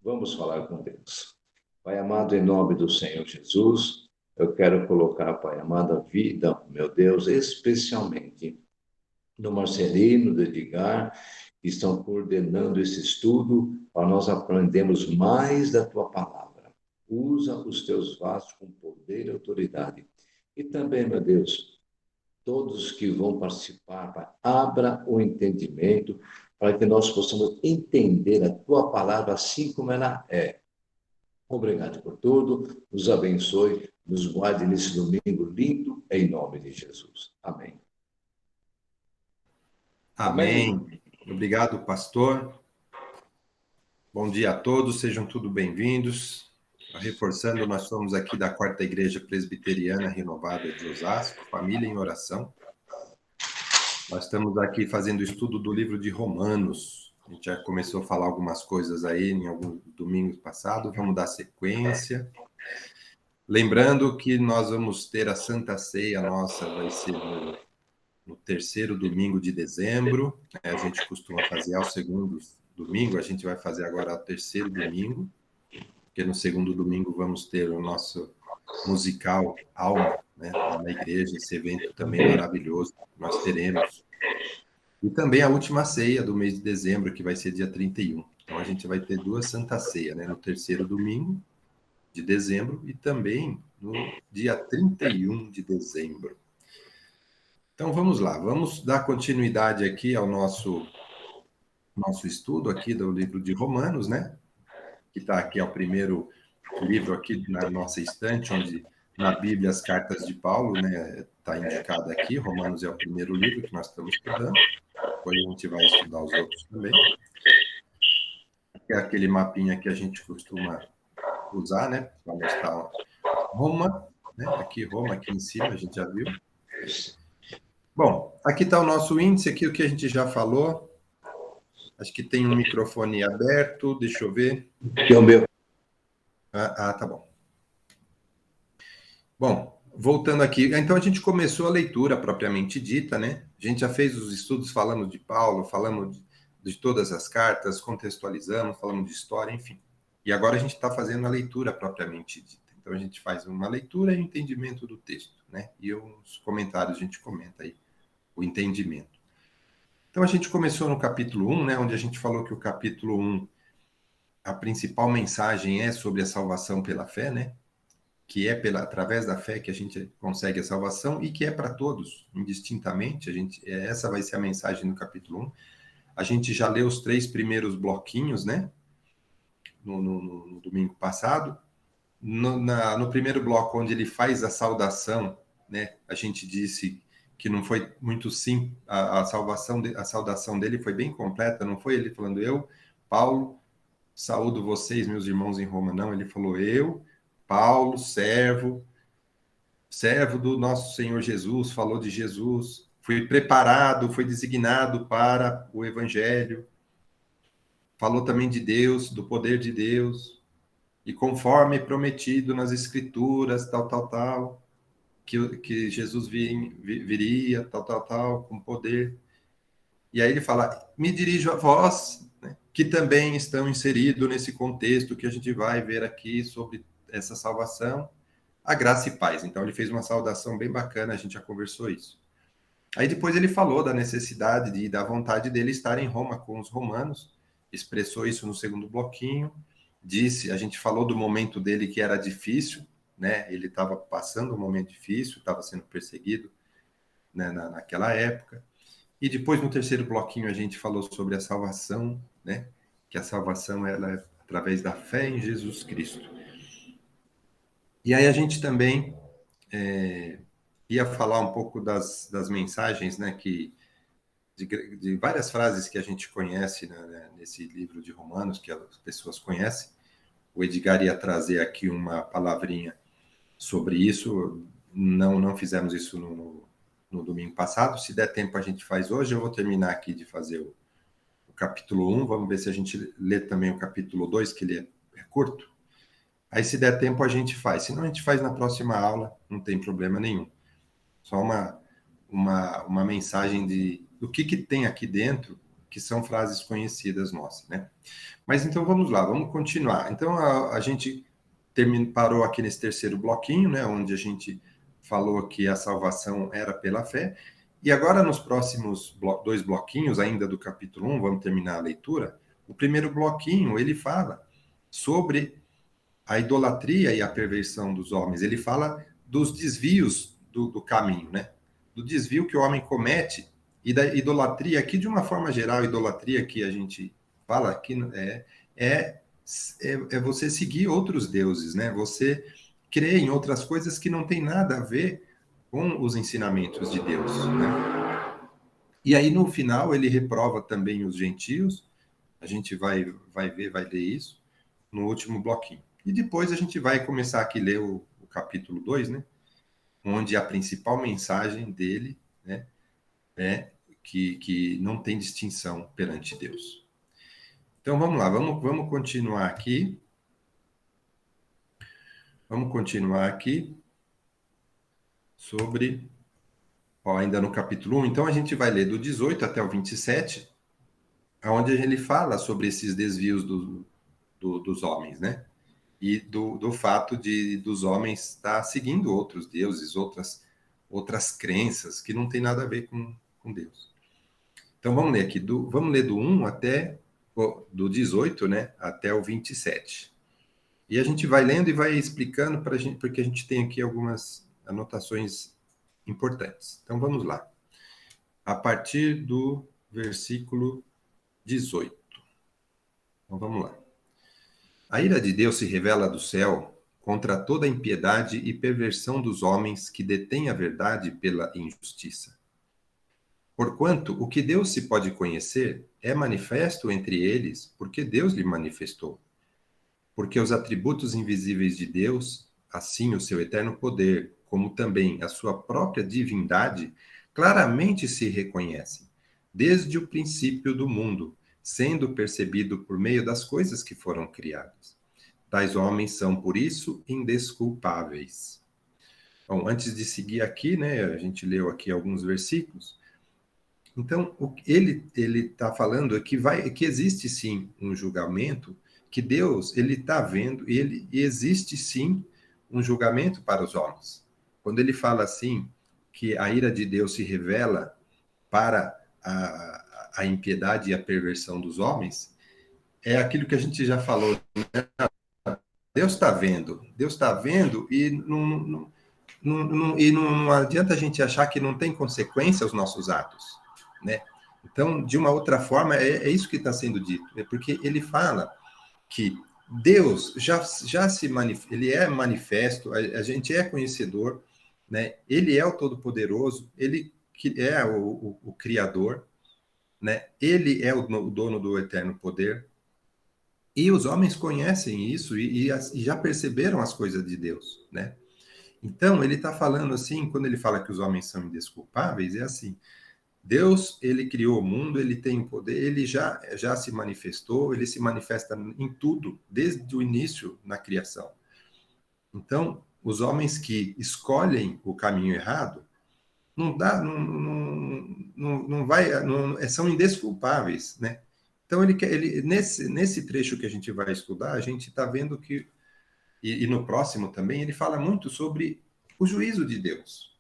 Vamos falar com Deus. Pai amado, em nome do Senhor Jesus, eu quero colocar, Pai amado, a vida, meu Deus, especialmente do Marcelino, do Edgar, que estão coordenando esse estudo, para nós aprendermos mais da Tua palavra. Usa os Teus vasos com poder e autoridade. E também, meu Deus, todos que vão participar, Pai, abra o entendimento para que nós possamos entender a Tua palavra assim como ela é. Obrigado por tudo, nos abençoe, nos guarde nesse domingo lindo, em nome de Jesus. Amém. Amém. Obrigado, pastor. Bom dia a todos, sejam todos bem-vindos. Reforçando, nós somos aqui da Quarta Igreja Presbiteriana Renovada de Osasco, Família em Oração. Nós estamos aqui fazendo o estudo do livro de Romanos. A gente já começou a falar algumas coisas aí em alguns domingos passados, vamos dar sequência. Lembrando que nós vamos ter a Santa Ceia nossa, vai ser no terceiro domingo de dezembro. A gente costuma fazer ao segundo domingo, a gente vai fazer agora ao terceiro domingo, porque no segundo domingo vamos ter o nosso musical Alma, né, lá na igreja, esse evento também maravilhoso que nós teremos. E também a última ceia do mês de dezembro, que vai ser dia 31. Então a gente vai ter duas Santa Ceia, né, no terceiro domingo de dezembro e também no dia 31 de dezembro. Então vamos lá, vamos dar continuidade aqui ao nosso estudo aqui do livro de Romanos, né? Que está aqui, é o primeiro livro aqui na nossa estante, onde na Bíblia as cartas de Paulo, né? Está indicado aqui, Romanos é o primeiro livro que nós estamos estudando, depois a gente vai estudar os outros também. Aqui é aquele mapinha que a gente costuma usar, né? Para mostrar Roma, né? Aqui Roma, aqui em cima, a gente já viu. Bom, aqui está o nosso índice, aqui o que a gente já falou. Acho que tem um microfone aberto, deixa eu ver. Que é o meu. Tá bom. Bom, voltando aqui, então a gente começou a leitura propriamente dita, né? A gente já fez os estudos falando de Paulo, falamos de todas as cartas, contextualizamos, falamos de história, enfim. E agora a gente está fazendo a leitura propriamente dita. Então a gente faz uma leitura e entendimento do texto, né? E os comentários a gente comenta aí o entendimento. Então a gente começou no capítulo 1, né? Onde a gente falou que o capítulo 1, a principal mensagem é sobre a salvação pela fé, né? Que é através da fé que a gente consegue a salvação e que é para todos, indistintamente. Essa vai ser a mensagem do capítulo 1. A gente já leu os 3 primeiros bloquinhos, né? No domingo passado. No primeiro bloco, onde ele faz a saudação, né? A gente disse que não foi muito simples, a saudação dele foi bem completa, não foi ele falando eu, Paulo, saúdo vocês, meus irmãos em Roma, não. Ele falou eu, Paulo, servo do nosso Senhor Jesus, falou de Jesus, fui preparado, foi designado para o Evangelho, falou também de Deus, do poder de Deus, e conforme prometido nas Escrituras, tal, que Jesus viria, tal, com poder. E aí ele fala, me dirijo a vós, né, que também estão inseridos nesse contexto que a gente vai ver aqui sobre essa salvação, a graça e paz. Então ele fez uma saudação bem bacana, a gente já conversou isso. Aí depois ele falou da necessidade e da vontade dele estar em Roma com os romanos, expressou isso no segundo bloquinho, a gente falou do momento dele que era difícil, né? Ele estava passando um momento difícil, estava sendo perseguido, né, naquela época. E depois, no terceiro bloquinho, a gente falou sobre a salvação, né? Que a salvação ela é através da fé em Jesus Cristo. E aí a gente também ia falar um pouco das mensagens, né? De várias frases que a gente conhece, né, nesse livro de Romanos, que as pessoas conhecem. O Edgar ia trazer aqui uma palavrinha sobre isso. Não fizemos isso no domingo passado. Se der tempo, a gente faz hoje. Eu vou terminar aqui de fazer o capítulo 1. Vamos ver se a gente lê também o capítulo 2, que ele é curto. Aí, se der tempo, a gente faz. Se não, a gente faz na próxima aula. Não tem problema nenhum. Só uma mensagem do que tem aqui dentro que são frases conhecidas nossas, né? Mas então vamos lá, vamos continuar. Então a gente parou aqui nesse terceiro bloquinho, né, onde a gente falou que a salvação era pela fé. E agora, nos próximos dois bloquinhos, ainda do capítulo 1, vamos terminar a leitura. O primeiro bloquinho, ele fala sobre a idolatria e a perversão dos homens. Ele fala dos desvios do caminho, né? Do desvio que o homem comete e da idolatria, aqui de uma forma geral, a idolatria que a gente fala aqui é você seguir outros deuses, né? Você crer em outras coisas que não tem nada a ver com os ensinamentos de Deus, né? E aí, no final, ele reprova também os gentios. A gente vai ler isso no último bloquinho. E depois a gente vai começar aqui a ler o capítulo 2, né? Onde a principal mensagem dele, né, é que não tem distinção perante Deus. Então vamos lá, vamos continuar aqui. Vamos continuar aqui sobre, ainda no capítulo 1. Então a gente vai ler do 18 até o 27, onde ele fala sobre esses desvios dos homens, né? E do fato dos homens estar seguindo outros deuses, outras crenças que não tem nada a ver com Deus. Então vamos ler aqui, vamos ler do 1 até, do 18, né, até o 27. E a gente vai lendo e vai explicando para a gente, porque a gente tem aqui algumas anotações importantes. Então vamos lá. A partir do versículo 18. Então vamos lá. A ira de Deus se revela do céu contra toda a impiedade e perversão dos homens que detêm a verdade pela injustiça. Porquanto o que Deus se pode conhecer é manifesto entre eles, porque Deus lhe manifestou. Porque os atributos invisíveis de Deus, assim o seu eterno poder, como também a sua própria divindade, claramente se reconhecem, desde o princípio do mundo, sendo percebido por meio das coisas que foram criadas. Tais homens são, por isso, indesculpáveis. Bom, antes de seguir aqui, né, a gente leu aqui alguns versículos. Então, ele está falando que existe sim um julgamento, que Deus ele está vendo e existe sim um julgamento para os homens. Quando ele fala assim que a ira de Deus se revela para a impiedade e a perversão dos homens, é aquilo que a gente já falou, né? Deus está vendo e não adianta a gente achar que não tem consequência aos nossos atos, né? Então, de uma outra forma, é isso que está sendo dito, é porque ele fala que Deus já ele é manifesto, a gente é conhecedor, né? Ele é o Todo-Poderoso, ele que é o Criador, né? Ele é o dono do eterno poder. E os homens conhecem isso e já perceberam as coisas de Deus, né? Então, ele está falando assim, quando ele fala que os homens são indesculpáveis, é assim, Deus, ele criou o mundo, ele tem poder, ele já se manifestou, ele se manifesta em tudo, desde o início na criação. Então, os homens que escolhem o caminho errado, são indesculpáveis, né? Então, nesse trecho que a gente vai estudar, a gente está vendo que, e no próximo também, ele fala muito sobre o juízo de Deus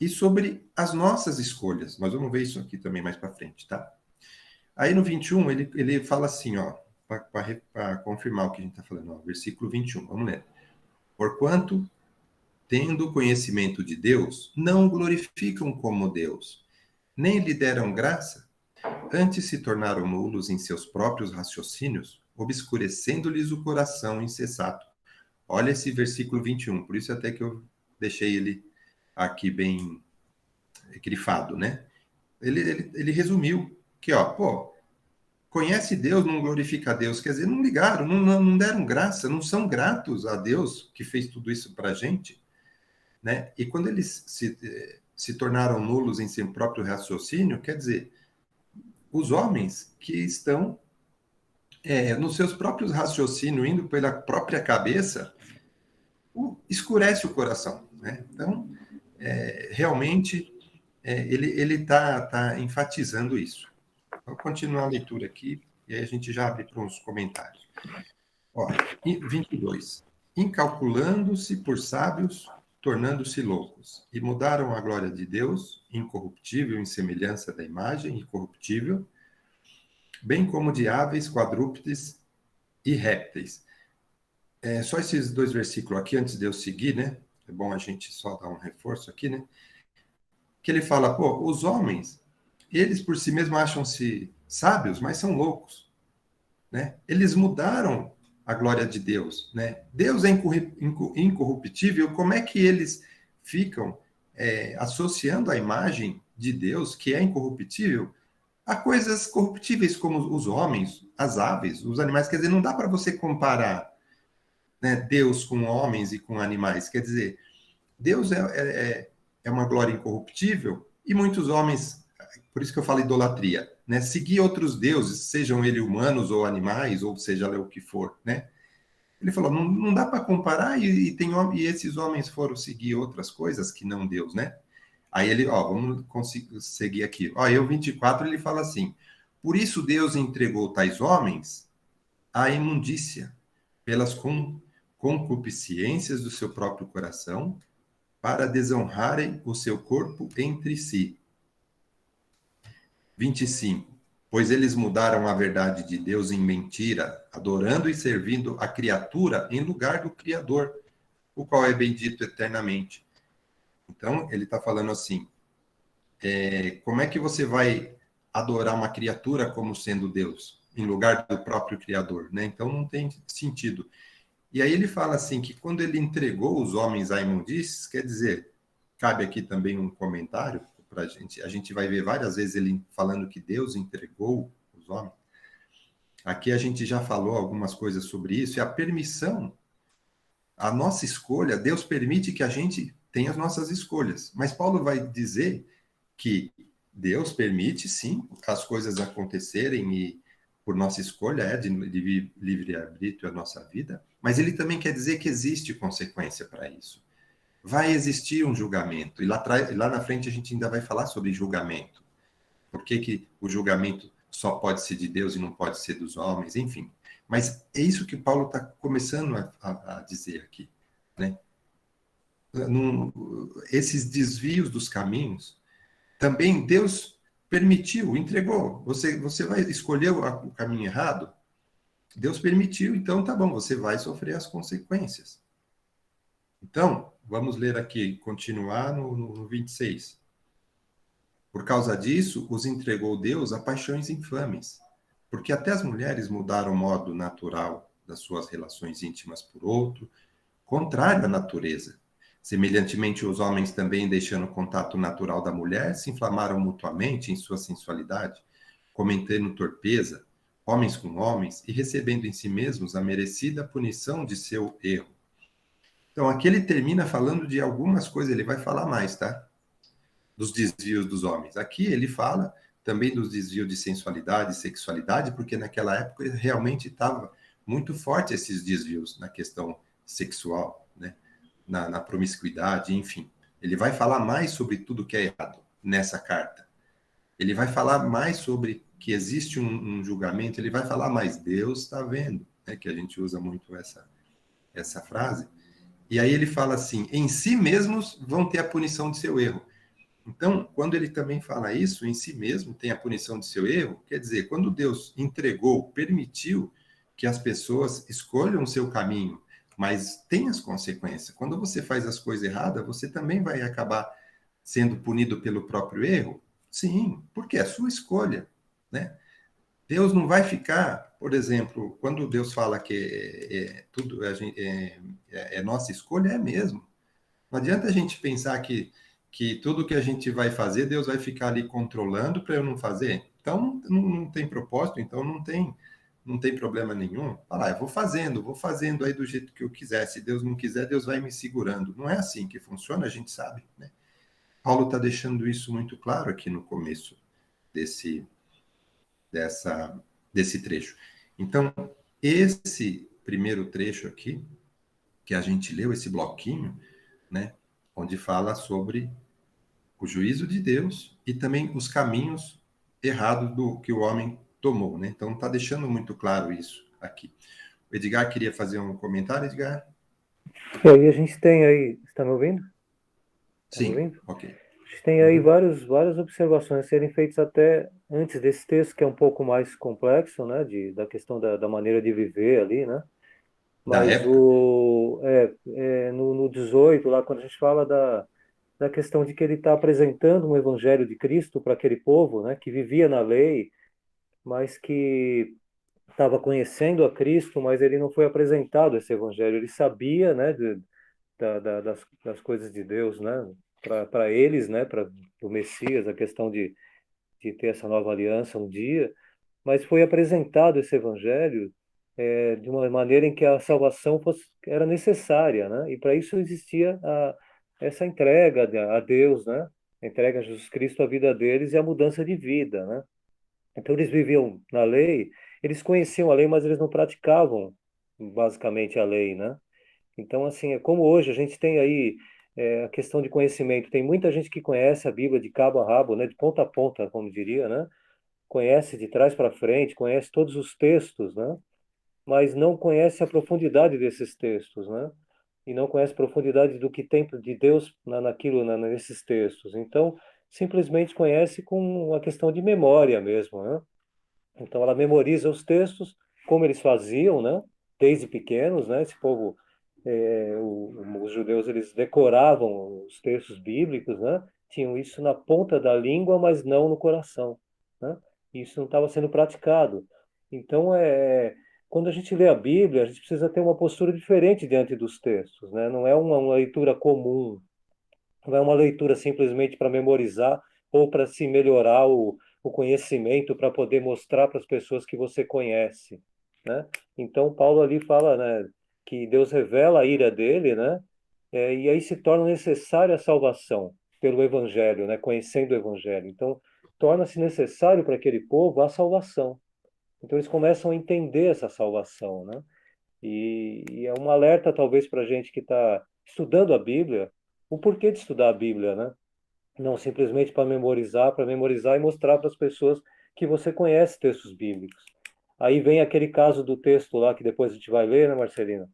e sobre as nossas escolhas. Nós vamos ver isso aqui também mais para frente, tá? Aí no 21, ele fala assim, ó, para confirmar o que a gente está falando, ó, versículo 21, vamos ler. Porquanto, tendo conhecimento de Deus, não o glorificam como Deus, nem lhe deram graça, antes se tornaram nulos em seus próprios raciocínios, obscurecendo-lhes o coração insensato. Olha esse versículo 21, por isso até que eu deixei ele aqui bem grifado, né? Ele resumiu que, ó, pô, conhece Deus, não glorifica a Deus, quer dizer, não ligaram, não deram graça, não são gratos a Deus que fez tudo isso para a gente, né? E quando eles se tornaram nulos em seu próprio raciocínio, quer dizer, os homens que estão nos seus próprios raciocínios, indo pela própria cabeça, escurece o coração, né? Então, realmente, ele está enfatizando isso. Vou continuar a leitura aqui, e aí a gente já abre para uns comentários. Olha, 22. Incalculando-se por sábios, tornando-se loucos, e mudaram a glória de Deus, incorruptível, em semelhança da imagem incorruptível, bem como de aves, quadrúpedes e répteis. Só esses dois versículos aqui, antes de eu seguir, né? É bom a gente só dar um reforço aqui, né? Que ele fala, pô, os homens, eles por si mesmos acham-se sábios, mas são loucos, né? Eles mudaram a glória de Deus, né? Deus é incorruptível, como é que eles ficam associando a imagem de Deus, que é incorruptível, a coisas corruptíveis como os homens, as aves, os animais? Quer dizer, não dá para você comparar, né, Deus com homens e com animais. Quer dizer, Deus é uma glória incorruptível e muitos homens, por isso que eu falo idolatria, né? Seguir outros deuses, sejam eles humanos ou animais, ou seja lá o que for, né? Ele falou, não dá para comparar e esses homens foram seguir outras coisas que não Deus, né? Aí ele, ó, vamos seguir aqui. Ó, eu 24, ele fala assim: por isso Deus entregou tais homens à imundícia, pelas concupiscências do seu próprio coração, para desonrarem o seu corpo entre si. 25. Pois eles mudaram a verdade de Deus em mentira, adorando e servindo a criatura em lugar do Criador, o qual é bendito eternamente. Então, ele está falando assim: como é que você vai adorar uma criatura como sendo Deus, em lugar do próprio Criador, né? Então, não tem sentido. E aí ele fala assim, que quando ele entregou os homens à imundície, quer dizer, cabe aqui também um comentário para a gente vai ver várias vezes ele falando que Deus entregou os homens. Aqui a gente já falou algumas coisas sobre isso, e a permissão, a nossa escolha, Deus permite que a gente tenha as nossas escolhas. Mas Paulo vai dizer que Deus permite, sim, as coisas acontecerem e por nossa escolha, de livre-arbítrio a nossa vida, mas ele também quer dizer que existe consequência para isso. Vai existir um julgamento, e lá na frente a gente ainda vai falar sobre julgamento. Por que o julgamento só pode ser de Deus e não pode ser dos homens, enfim. Mas é isso que Paulo está começando a dizer aqui, né? Esses desvios dos caminhos, também Deus permitiu, entregou. Você vai escolher o caminho errado? Deus permitiu, então tá bom, você vai sofrer as consequências. Então, vamos ler aqui, continuar no 26. Por causa disso, os entregou Deus a paixões infames, porque até as mulheres mudaram o modo natural das suas relações íntimas por outro, contrário à natureza. Semelhantemente, os homens também, deixando o contato natural da mulher, se inflamaram mutuamente em sua sensualidade, cometendo torpeza, homens com homens, e recebendo em si mesmos a merecida punição de seu erro. Então, aqui ele termina falando de algumas coisas, ele vai falar mais, tá? Dos desvios dos homens. Aqui ele fala também dos desvios de sensualidade e sexualidade, porque naquela época realmente estava muito forte esses desvios na questão sexual, né? Na promiscuidade, enfim. Ele vai falar mais sobre tudo que é errado nessa carta. Ele vai falar mais sobre que existe um julgamento, ele vai falar mais, Deus está vendo, né? Que a gente usa muito essa frase. E aí ele fala assim, em si mesmos vão ter a punição de seu erro. Então, quando ele também fala isso, em si mesmo tem a punição de seu erro, quer dizer, quando Deus entregou, permitiu que as pessoas escolham o seu caminho, mas tem as consequências. Quando você faz as coisas erradas, você também vai acabar sendo punido pelo próprio erro? Sim, porque é a sua escolha, né? Deus não vai ficar, por exemplo, quando Deus fala que tudo é nossa escolha, é mesmo. Não adianta a gente pensar que tudo que a gente vai fazer, Deus vai ficar ali controlando para eu não fazer. Então, não tem propósito, então não tem problema nenhum. Fala, eu vou fazendo aí do jeito que eu quiser. Se Deus não quiser, Deus vai me segurando. Não é assim que funciona, a gente sabe, né? Paulo está deixando isso muito claro aqui no começo desse, desse trecho. Então, esse primeiro trecho aqui, que a gente leu, esse bloquinho, né, onde fala sobre o juízo de Deus e também os caminhos errado do que o homem tomou, né? Então está deixando muito claro isso aqui. O Edgar queria fazer um comentário, Edgar? E aí a gente tem aí, está me ouvindo? Está me Sim, ouvindo? ok. A gente tem aí Uhum. várias observações a serem feitas até antes desse texto, que é um pouco mais complexo, né, da questão da maneira de viver ali, né? Da Mas época. no 18, lá, quando a gente fala da questão de que ele está apresentando um evangelho de Cristo para aquele povo, né, que vivia na lei, mas que estava conhecendo a Cristo, mas ele não foi apresentado esse evangelho. Ele sabia, né, das coisas de Deus, né, para eles, né, para o Messias, a questão de ter essa nova aliança um dia, mas foi apresentado esse evangelho de uma maneira em que a salvação era necessária, né? E para isso existia essa entrega a Deus, né? A entrega a Jesus Cristo a vida deles e a mudança de vida, né? Então eles viviam na lei, eles conheciam a lei, mas eles não praticavam basicamente a lei, né? Então, assim, é como hoje a gente tem aí a questão de conhecimento. Tem muita gente que conhece a Bíblia de cabo a rabo, né? De ponta a ponta, como diria, né? Conhece de trás para frente, conhece todos os textos, né? Mas não conhece a profundidade desses textos, né? E não conhece a profundidade do que tem de Deus nesses textos. Então, simplesmente conhece com a questão de memória mesmo, né? Então ela memoriza os textos, como eles faziam, né? Desde pequenos, né? Esse povo, os judeus, eles decoravam os textos bíblicos, né? Tinham isso na ponta da língua, mas não no coração, né? Isso não estava sendo praticado. Então, quando a gente lê a Bíblia, a gente precisa ter uma postura diferente diante dos textos, né? Não é uma leitura comum, não é uma leitura simplesmente para memorizar ou para se melhorar o conhecimento, para poder mostrar para as pessoas que você conhece, né? Então, Paulo ali fala, né, que Deus revela a ira dele, né? E aí se torna necessária a salvação pelo Evangelho, né? Conhecendo o Evangelho. Então, torna-se necessário para aquele povo a salvação. Então, eles começam a entender essa salvação, né? E é um alerta, talvez, para a gente que está estudando a Bíblia, o porquê de estudar a Bíblia, né? Não simplesmente para memorizar e mostrar para as pessoas que você conhece textos bíblicos. Aí vem aquele caso do texto lá que depois a gente vai ler, né, Marcelina?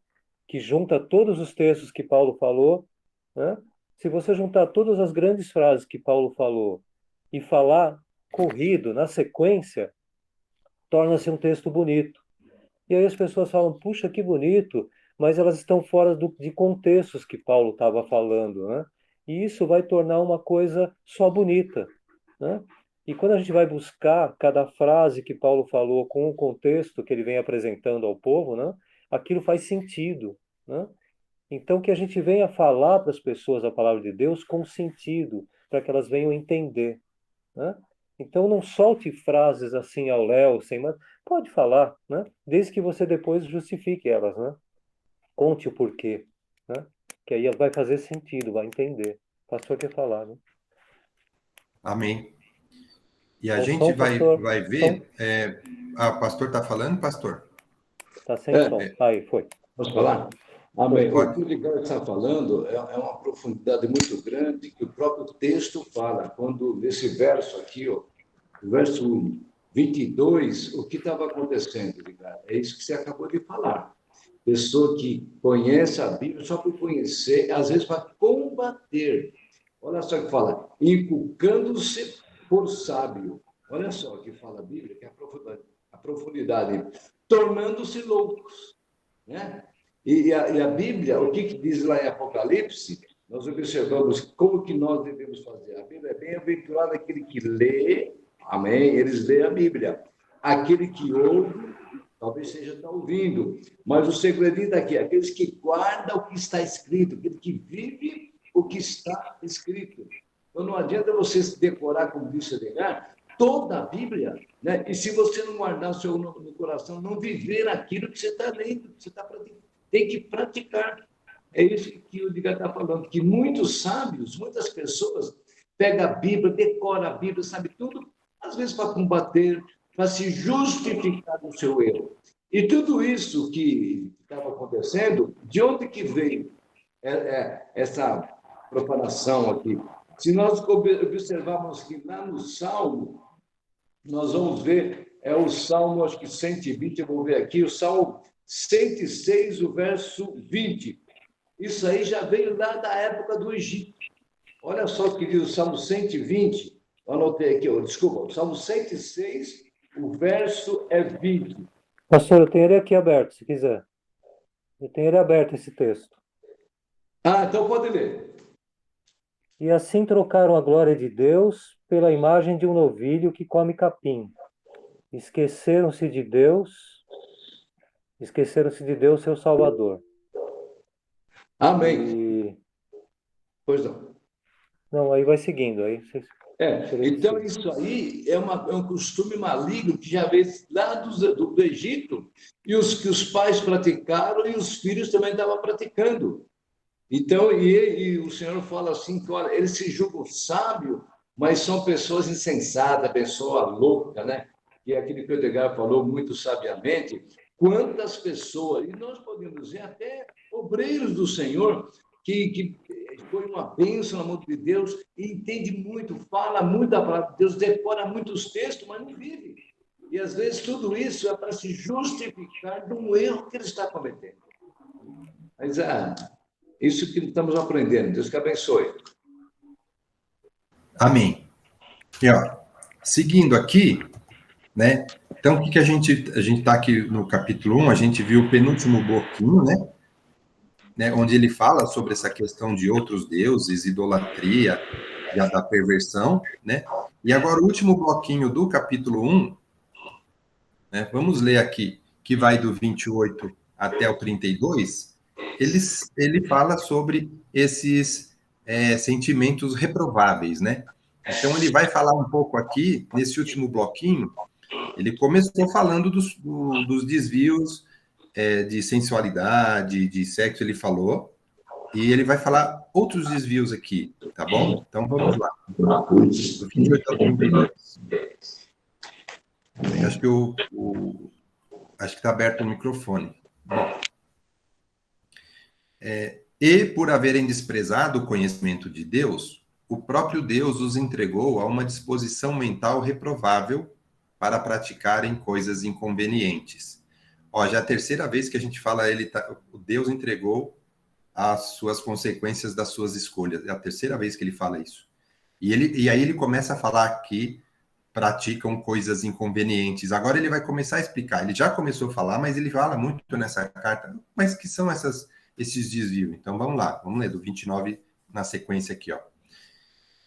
Que junta todos os textos que Paulo falou, né? Se você juntar todas as grandes frases que Paulo falou e falar corrido, na sequência, torna-se um texto bonito. E aí as pessoas falam, puxa, que bonito, mas elas estão fora de contextos que Paulo estava falando, né? E isso vai tornar uma coisa só bonita, né? E quando a gente vai buscar cada frase que Paulo falou com o contexto que ele vem apresentando ao povo, né? Aquilo faz sentido, né? Então que a gente venha falar para as pessoas a palavra de Deus com sentido, para que elas venham entender, né? Então não solte frases assim ao léu, sem, mas pode falar, né? Desde que você depois justifique elas, né? Conte o porquê, né? Que aí vai fazer sentido, vai entender. O pastor quer falar, né? Amém. E a O gente som, pastor, vai som, ver. O pastor está falando, pastor? tá sem som. É, Aí, foi. posso falar? Foi. Amém. O que Pode. o Ricardo está falando é uma profundidade muito grande que o próprio texto fala. Quando, nesse verso aqui, ó, o verso 22, o que estava acontecendo, Ricardo? É isso que você acabou de falar. Pessoa que conhece a Bíblia só por conhecer, às vezes para combater. Olha só o que fala, inculcando-se por sábio. Olha só o que fala a Bíblia, que é a profundidade, tornando-se loucos, né? E a Bíblia, o que diz lá em Apocalipse? Nós observamos como que nós devemos fazer. A Bíblia é bem-aventurado aquele que lê, amém? Eles lêem a Bíblia. Aquele que ouve, talvez seja está ouvindo, mas o segredinho daqui, aqueles que guardam o que está escrito, aquele que vive o que está escrito. Então não adianta você decorar, como disse Edgar, toda a Bíblia, né? E se você não guardar o seu no coração, não viver aquilo que você está lendo, que você está praticando, tem que praticar. É isso que o Edgar está falando, que muitos sábios, muitas pessoas pegam a Bíblia, decoram a Bíblia, sabe tudo, às vezes para combater, para se justificar do seu erro. E tudo isso que estava acontecendo, de onde que veio essa propagação aqui? Se nós observarmos que lá no Salmo nós vamos ver, é o Salmo, acho que 120, eu vou ver aqui, o Salmo 106, o verso 20. Isso aí já veio lá da época do Egito. Olha só o que diz o Salmo 120, eu anotei aqui, desculpa, o Salmo 106, o verso é 20. Pastor, eu tenho ele aqui aberto, se quiser. Eu tenho ele aberto, esse texto. Ah, então pode ler. E assim trocaram a glória de Deus pela imagem de um novilho que come capim. Esqueceram-se de Deus, seu Salvador. Amém. E Pois não. não, aí vai seguindo, aí vocês Então isso aí é um costume maligno que já veio lá do Egito e que os pais praticaram e os filhos também estavam praticando. Então, e o Senhor fala assim, que olha, eles se julgam sábios, mas são pessoas insensatas, pessoa louca, né? E é aquilo que o Edgar falou muito sabiamente, quantas pessoas, e nós podemos dizer até obreiros do Senhor, que foi uma bênção na mão de Deus, e entende muito, fala muito a palavra de Deus, decora muitos textos, mas não vive. E às vezes tudo isso é para se justificar de um erro que ele está cometendo. Mas isso que estamos aprendendo. Deus que abençoe. Amém. E, ó, seguindo aqui, né? Então, o que a gente está aqui no capítulo 1, a gente viu o penúltimo bloquinho, né? Onde ele fala sobre essa questão de outros deuses, idolatria, da perversão, né? E agora o último bloquinho do capítulo 1, né? Vamos ler aqui, que vai do 28 até o 32, ele fala sobre esses sentimentos reprováveis, né? Então, ele vai falar um pouco aqui, nesse último bloquinho, ele começou falando dos desvios de sensualidade, de sexo, ele falou, e ele vai falar outros desvios aqui, tá bom? Então, vamos lá. Do 28 ao 32. Acho que acho que está aberto o microfone. Bom, e por haverem desprezado o conhecimento de Deus, o próprio Deus os entregou a uma disposição mental reprovável para praticarem coisas inconvenientes. Ó, já é a terceira vez que a gente fala, o Deus entregou as suas consequências das suas escolhas. É a terceira vez que ele fala isso. E aí ele começa a falar que praticam coisas inconvenientes. Agora ele vai começar a explicar. Ele já começou a falar, mas ele fala muito nessa carta. Mas que são esses desvios? Então vamos lá, vamos ler do 29 na sequência aqui, ó.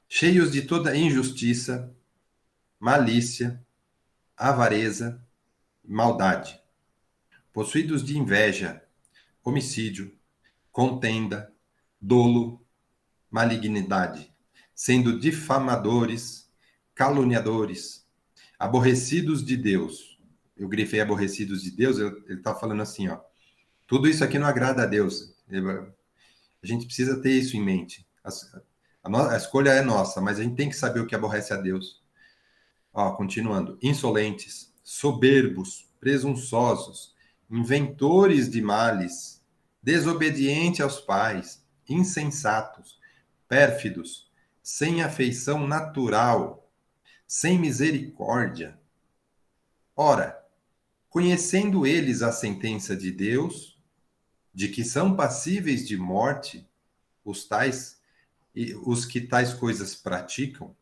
Cheios de toda injustiça, malícia, avareza, maldade, possuídos de inveja, homicídio, contenda, dolo, malignidade, sendo difamadores, caluniadores, aborrecidos de Deus. Eu grifei aborrecidos de Deus, ele está falando assim, ó. Tudo isso aqui não agrada a Deus. A gente precisa ter isso em mente. A escolha é nossa, mas a gente tem que saber o que aborrece a Deus. Ó, continuando. Insolentes, soberbos, presunçosos, inventores de males, desobedientes aos pais, insensatos, pérfidos, sem afeição natural, sem misericórdia. Ora, conhecendo eles a sentença de Deus, de que são passíveis de morte, os que tais coisas praticam,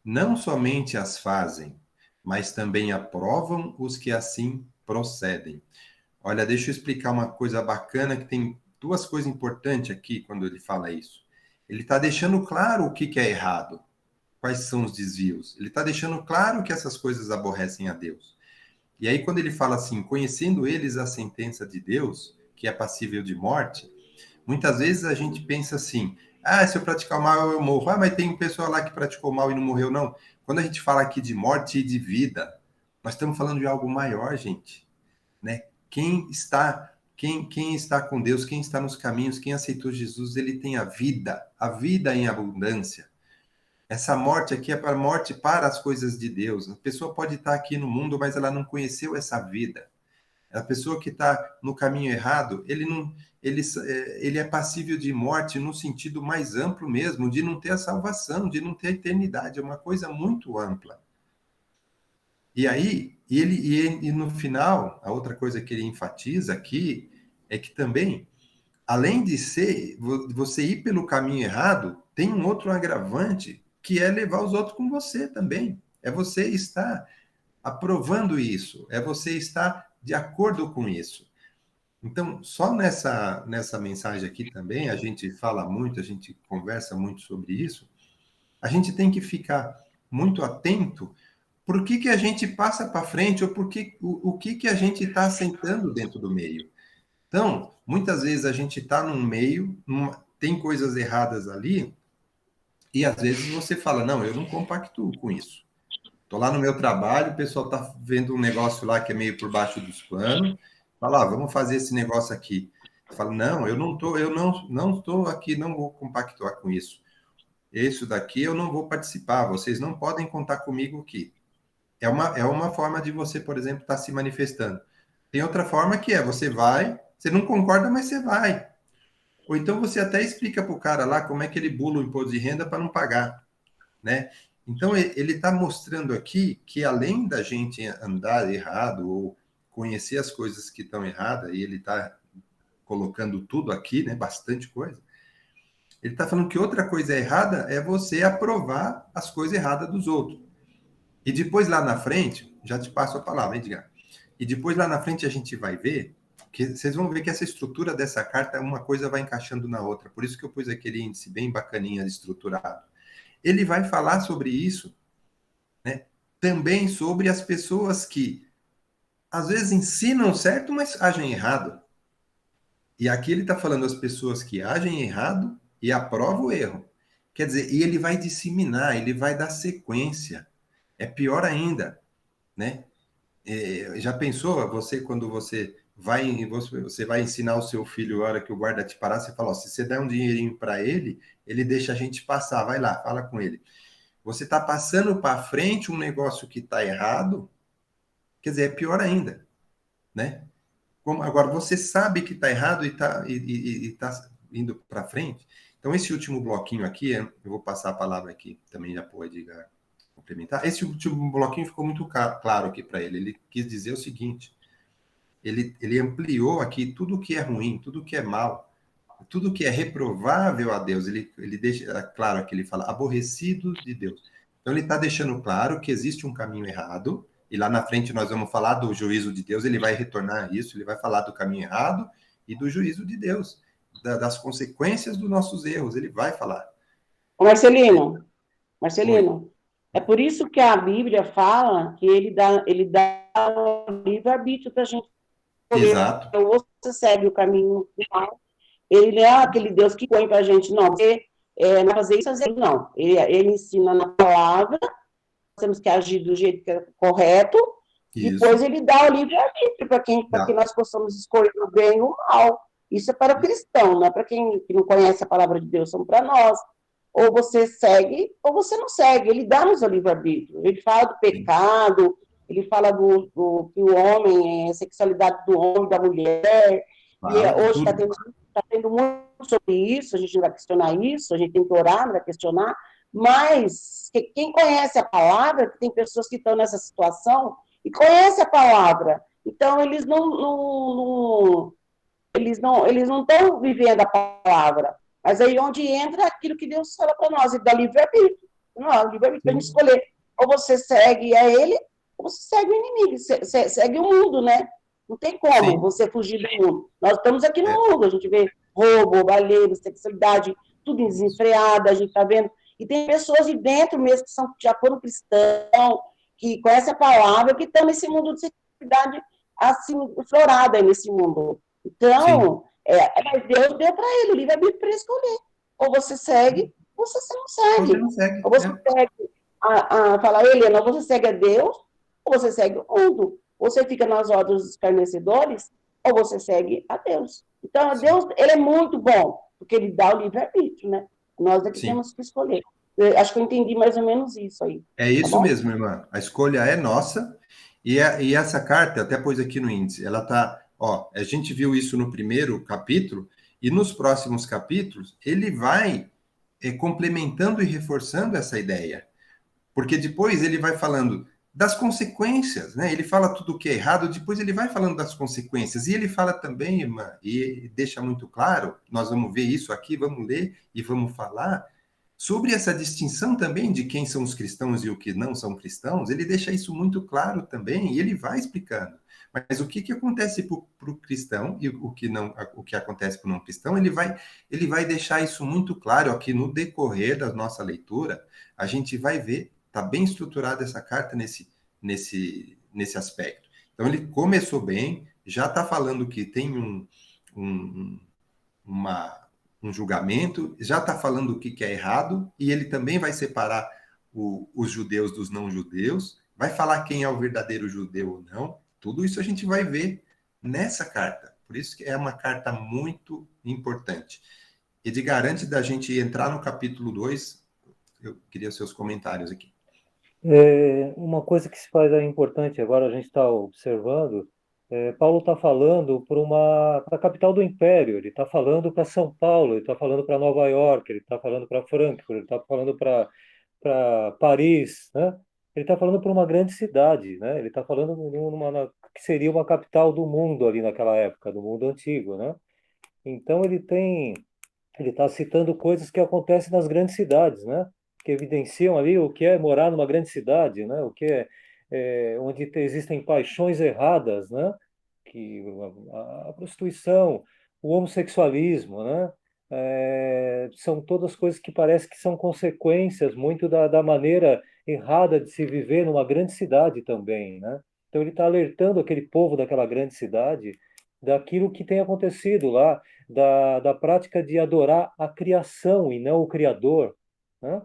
não somente as fazem, mas também aprovam os que assim procedem. Olha, deixa eu explicar uma coisa bacana, que tem duas coisas importantes aqui quando ele fala isso. Ele está deixando claro o que é errado, quais são os desvios. Ele está deixando claro que essas coisas aborrecem a Deus. E aí, quando ele fala assim, conhecendo eles a sentença de Deus, que é passível de morte, muitas vezes a gente pensa assim, se eu praticar o mal, eu morro. Mas tem um pessoal lá que praticou mal e não morreu, não. Quando a gente fala aqui de morte e de vida, nós estamos falando de algo maior, gente. Né? Quem está com Deus, quem está nos caminhos, quem aceitou Jesus, ele tem a vida em abundância. Essa morte aqui é para morte para as coisas de Deus. A pessoa pode estar aqui no mundo, mas ela não conheceu essa vida. A pessoa que está no caminho errado, ele é passível de morte no sentido mais amplo mesmo, de não ter a salvação, de não ter a eternidade. É uma coisa muito ampla. E aí, e no final, a outra coisa que ele enfatiza aqui é que também, além de ser você ir pelo caminho errado, tem um outro agravante, que é levar os outros com você também. É você estar aprovando isso, é você estar de acordo com isso. Então, só nessa mensagem aqui também, a gente fala muito, a gente conversa muito sobre isso, a gente tem que ficar muito atento por que a gente passa para frente ou o que a gente está aceitando dentro do meio. Então, muitas vezes a gente está num meio, tem coisas erradas ali, e às vezes você fala, não, eu não compactuo com isso. Estou lá no meu trabalho, o pessoal está vendo um negócio lá que é meio por baixo dos panos, fala, vamos fazer esse negócio aqui. Você fala, não, eu não estou aqui, não vou compactuar com isso. Isso daqui eu não vou participar, vocês não podem contar comigo aqui. É uma forma de você, por exemplo, estar se manifestando. Tem outra forma que você vai, você não concorda, mas você vai. Ou então você até explica para o cara lá como é que ele bula o imposto de renda para não pagar, né? Então ele está mostrando aqui que além da gente andar errado ou conhecer as coisas que estão erradas, e ele está colocando tudo aqui, né? Bastante coisa. Ele está falando que outra coisa errada é você aprovar as coisas erradas dos outros. E depois lá na frente, já te passo a palavra, Edgar. E depois lá na frente a gente vai ver que vocês vão ver que essa estrutura dessa carta, uma coisa vai encaixando na outra. Por isso que eu pus aquele índice bem bacaninha estruturado. Ele vai falar sobre isso, né? Também sobre as pessoas que às vezes ensinam certo, mas agem errado. E aqui ele está falando as pessoas que agem errado e aprovam o erro. Quer dizer, e ele vai disseminar, ele vai dar sequência. É pior ainda, né? Já pensou, você, quando você vai ensinar o seu filho, a hora que o guarda te parar, você fala, ó, se você der um dinheirinho para ele deixa a gente passar, vai lá, fala com ele. Você está passando para frente um negócio que está errado, quer dizer, é pior ainda, né? Agora, você sabe que está errado e está indo para frente. Então, esse último bloquinho aqui, eu vou passar a palavra aqui, também já pode complementar. Esse último bloquinho ficou muito claro aqui para ele. Ele quis dizer o seguinte, ele ampliou aqui tudo que é ruim, tudo que é mal, tudo que é reprovável a Deus. Ele deixa claro que ele fala aborrecido de Deus. Então, ele está deixando claro que existe um caminho errado, e lá na frente nós vamos falar do juízo de Deus, ele vai retornar isso, ele vai falar do caminho errado e do juízo de Deus, das consequências dos nossos erros, ele vai falar. Marcelino, Oi. é por isso que a Bíblia fala que ele dá o livre-arbítrio para a gente escolher. Exato. Então, você segue o caminho mal, ele não é aquele Deus que põe para a gente, não, você não fazer isso, fazer não. Ele ensina na palavra, temos que agir do jeito que é correto, Isso. Depois ele dá o livre-arbítrio para que nós possamos escolher o bem e o mal. Isso é para o cristão, não é para quem não conhece a palavra de Deus, são para nós. Ou você segue, ou você não segue. Ele dá-nos o livre-arbítrio. Ele fala do pecado, ele fala do que o homem, a sexualidade do homem, da mulher. E hoje está tendo muito sobre isso, a gente não vai questionar isso, a gente tem que orar, não vai questionar. Mas quem conhece a palavra, tem pessoas que estão nessa situação e conhecem a palavra. Então, eles não estão vivendo a palavra. Mas aí onde entra aquilo que Deus fala para nós, e dá livre-arbítrio. Não, livre-arbítrio para a gente escolher. Ou você segue a ele, ou você segue o inimigo, segue o mundo, né? Não tem como você fugir do mundo. Nós estamos aqui no mundo, a gente vê roubo, roubalheiro, sexualidade, tudo desenfreado, a gente está vendo. E tem pessoas de dentro mesmo que já foram cristãos, que conhecem a palavra, que estão nesse mundo de sexualidade assim, florada nesse mundo. Então, mas Deus deu para ele o livre-arbítrio para escolher. Ou você segue, ou você não segue. Ou você segue fala, Helena, ou você segue a Deus, ou você segue o mundo. Você fica nas ordens dos escarnecedores, ou você segue a Deus. Então, Deus, ele é muito bom, porque ele dá o livre-arbítrio, né? Nós é que temos que escolher. Eu acho que eu entendi mais ou menos isso aí. É isso mesmo, irmã. A escolha é nossa. E essa carta, até pôs aqui no índice, ela está... a gente viu isso no primeiro capítulo, e nos próximos capítulos, ele vai complementando e reforçando essa ideia. Porque depois ele vai falando das consequências, né? Ele fala tudo o que é errado, depois ele vai falando das consequências, e ele fala também, irmã, e deixa muito claro, nós vamos ver isso aqui, vamos ler e vamos falar sobre essa distinção também de quem são os cristãos e o que não são cristãos. Ele deixa isso muito claro também, e ele vai explicando. Mas o que acontece para o cristão e o que acontece para o não cristão, ele vai deixar isso muito claro aqui no decorrer da nossa leitura. A gente vai ver. Está bem estruturada essa carta nesse aspecto. Então, ele começou bem, já está falando que tem um julgamento, já está falando o que é errado, e ele também vai separar os judeus dos não-judeus, vai falar quem é o verdadeiro judeu ou não. Tudo isso a gente vai ver nessa carta. Por isso que é uma carta muito importante. Edgar, antes da gente entrar no capítulo 2, eu queria seus comentários aqui. Uma coisa que se faz aí importante, agora a gente está observando, Paulo está falando para a capital do Império, ele está falando para São Paulo, ele está falando para Nova York, ele está falando para Frankfurt, ele está falando para Paris, né? Ele está falando para uma grande cidade, né? Ele está falando que seria uma capital do mundo ali naquela época, do mundo antigo, né? Então ele está citando coisas que acontecem nas grandes cidades, né? Que evidenciam ali o que é morar numa grande cidade, né? O que onde existem paixões erradas, né? Que a prostituição, o homossexualismo, né? São todas coisas que parece que são consequências muito da maneira errada de se viver numa grande cidade também, né? Então ele está alertando aquele povo daquela grande cidade daquilo que tem acontecido lá, da prática de adorar a criação e não o Criador, né?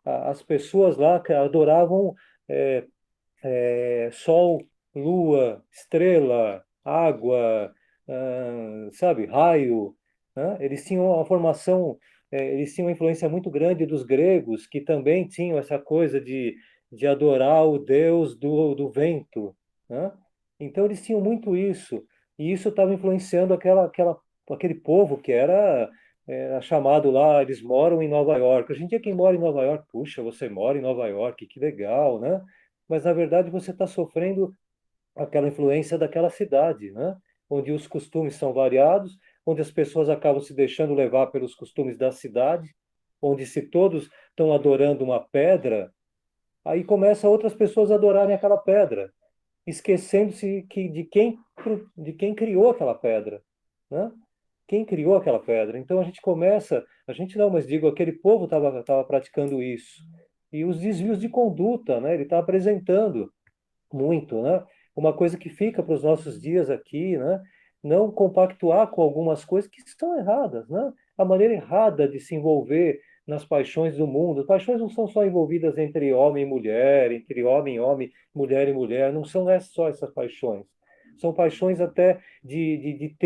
As pessoas lá que adoravam é, sol, lua, estrela, água, sabe, raio, né? Eles tinham uma formação, eles tinham uma influência muito grande dos gregos, que também tinham essa coisa de adorar o deus do vento, né? Então eles tinham muito isso, e isso estava influenciando aquele povo que era chamado lá, eles moram em Nova York. Hoje em dia quem mora em Nova York, puxa, você mora em Nova York, que legal, né? Mas na verdade você está sofrendo aquela influência daquela cidade, né? Onde os costumes são variados, onde as pessoas acabam se deixando levar pelos costumes da cidade, onde se todos estão adorando uma pedra, aí começa outras pessoas a adorarem aquela pedra, esquecendo-se de quem criou aquela pedra, né? Quem criou aquela pedra? Então a gente não, mas digo, aquele povo estava praticando isso. E os desvios de conduta, né? Ele está apresentando muito, né? Uma coisa que fica para os nossos dias aqui, né? Não compactuar com algumas coisas que estão erradas, né? A maneira errada de se envolver nas paixões do mundo. As paixões não são só envolvidas entre homem e mulher, entre homem e homem, mulher e mulher, não são só essas paixões. São paixões até de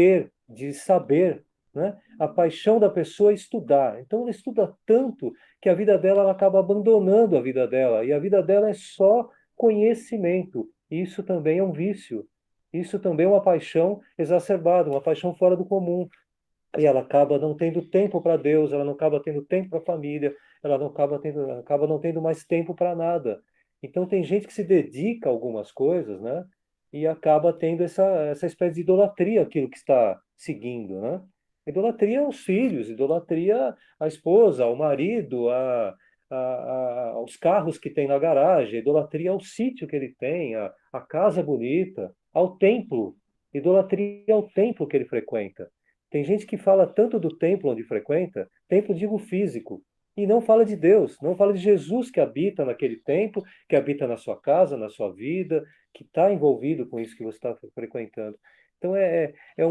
saber, né? A paixão da pessoa é estudar. Então ela estuda tanto que a vida dela ela acaba abandonando a vida dela, e a vida dela é só conhecimento. Isso também é um vício. Isso também é uma paixão exacerbada, uma paixão fora do comum. E ela acaba não tendo tempo para Deus, ela não acaba tendo tempo para a família, ela não acaba não tendo mais tempo para nada. Então tem gente que se dedica a algumas coisas, né? E acaba tendo essa espécie de idolatria aquilo que está seguindo, né? Idolatria aos filhos, idolatria à esposa, ao marido, aos carros que tem na garagem, idolatria ao sítio que ele tem, à casa bonita, ao templo, idolatria ao templo que ele frequenta. Tem gente que fala tanto do templo onde frequenta, templo digo físico, e não fala de Deus, não fala de Jesus que habita naquele templo, que habita na sua casa, na sua vida, que está envolvido com isso que você está frequentando. Então